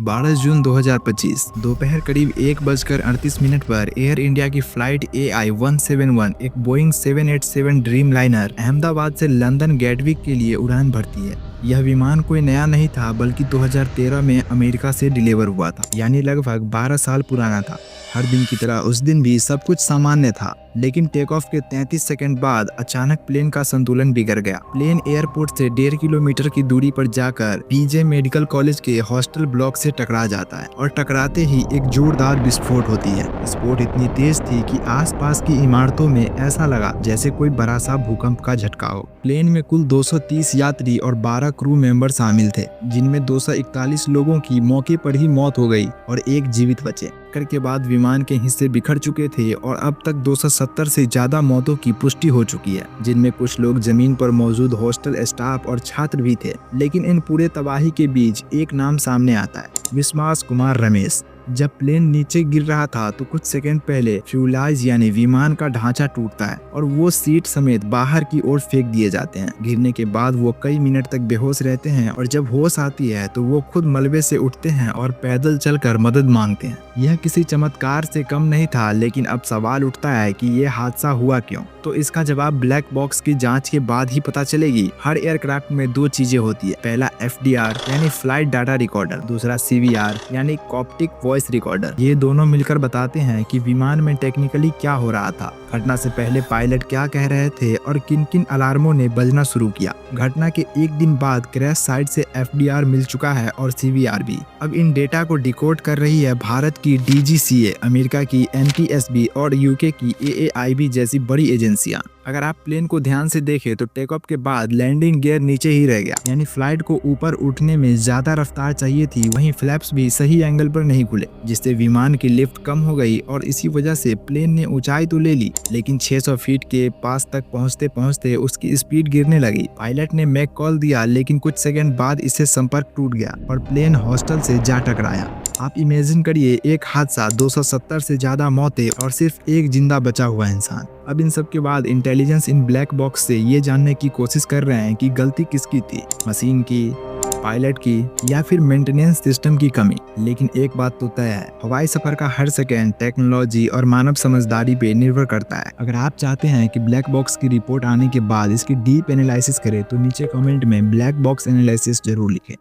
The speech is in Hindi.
12 जून 2025 दोपहर करीब 1:38 पर एयर इंडिया की फ्लाइट AI-171 एक बोइंग 787 ड्रीम लाइनर अहमदाबाद से लंदन गेटविक के लिए उड़ान भरती है। यह विमान कोई नया नहीं था, बल्कि 2013 में अमेरिका से डिलीवर हुआ था, यानी लगभग 12 साल पुराना था। हर दिन की तरह उस दिन भी सब कुछ सामान्य था, लेकिन टेक ऑफ के 33 सेकंड बाद अचानक प्लेन का संतुलन बिगड़ गया। प्लेन एयरपोर्ट से 1.5 किलोमीटर की दूरी पर जाकर पीजे मेडिकल कॉलेज के हॉस्टल ब्लॉक से टकरा जाता है और टकराते ही एक जोरदार विस्फोट होती है। विस्फोट इतनी तेज थी कि आसपास की इमारतों में ऐसा लगा जैसे कोई बड़ा सा भूकंप का झटका हो। प्लेन में कुल 230 यात्री और 12 क्रू मेंबर शामिल थे, जिनमें 241 लोगों की मौके पर ही मौत हो गई और एक जीवित बचे। के बाद विमान के हिस्से बिखर चुके थे और अब तक 270 से ज्यादा मौतों की पुष्टि हो चुकी है, जिनमें कुछ लोग जमीन पर मौजूद हॉस्टल स्टाफ और छात्र भी थे। लेकिन इन पूरे तबाही के बीच एक नाम सामने आता है, विश्वास कुमार रमेश। जब प्लेन नीचे गिर रहा था तो कुछ सेकंड पहले फ्यूलाइज यानी विमान का ढांचा टूटता है और वो सीट समेत बाहर की ओर फेंक दिए जाते हैं। गिरने के बाद वो कई मिनट तक बेहोश रहते हैं और जब होश आती है तो वो खुद मलबे से उठते हैं और पैदल चलकर मदद मांगते हैं। यह किसी चमत्कार से कम नहीं था, लेकिन अब सवाल उठता है कि ये हादसा हुआ क्यों। तो इसका जवाब ब्लैक बॉक्स की जांच के बाद ही पता चलेगी। हर एयरक्राफ्ट में दो चीजें होती है, पहला FDR यानी फ्लाइट डाटा रिकॉर्डर, दूसरा CVR यानी कॉप्टिक वॉइस रिकॉर्डर। ये दोनों मिलकर बताते हैं कि विमान में टेक्निकली क्या हो रहा था, घटना से पहले पायलट क्या कह रहे थे और किन किन अलार्मों ने बजना शुरू किया। घटना के एक दिन बाद क्रैश साइट से FDR मिल चुका है और CVR भी। अब इन डेटा को डिकोड कर रही है भारत की DGCA, अमेरिका की NTSB और UK की AAIB जैसी बड़ी एजेंसियां। अगर आप प्लेन को ध्यान से देखें तो टेक ऑफ के बाद लैंडिंग गियर नीचे ही रह गया, यानी फ्लाइट को ऊपर उठने में ज्यादा रफ्तार चाहिए थी। वहीं फ्लैप्स भी सही एंगल पर नहीं खुले, जिससे विमान की लिफ्ट कम हो गई और इसी वजह से प्लेन ने ऊंचाई तो ले ली, लेकिन 600 फीट के पास तक पहुंचते पहुंचते उसकी स्पीड गिरने लगी। पायलट ने मैक कॉल दिया, लेकिन कुछ सेकंड बाद इससे संपर्क टूट गया और प्लेन हॉस्टल से जा टकराया। आप इमेजिन करिए, एक हादसा, 270 से ज्यादा मौतें और सिर्फ एक जिंदा बचा हुआ इंसान। अब इन सब के बाद इंटेलिजेंस इन ब्लैक बॉक्स से ये जानने की कोशिश कर रहे हैं कि गलती किसकी थी, मशीन की, पायलट की या फिर मेंटेनेंस सिस्टम की कमी। लेकिन एक बात तो तय है, हवाई सफर का हर सेकंड टेक्नोलॉजी और मानव समझदारी पे निर्भर करता है। अगर आप चाहते हैं कि ब्लैक बॉक्स की रिपोर्ट आने के बाद इसकी डीप एनालिसिस करें तो नीचे कमेंट में ब्लैक बॉक्स एनालिसिस जरूर लिखें।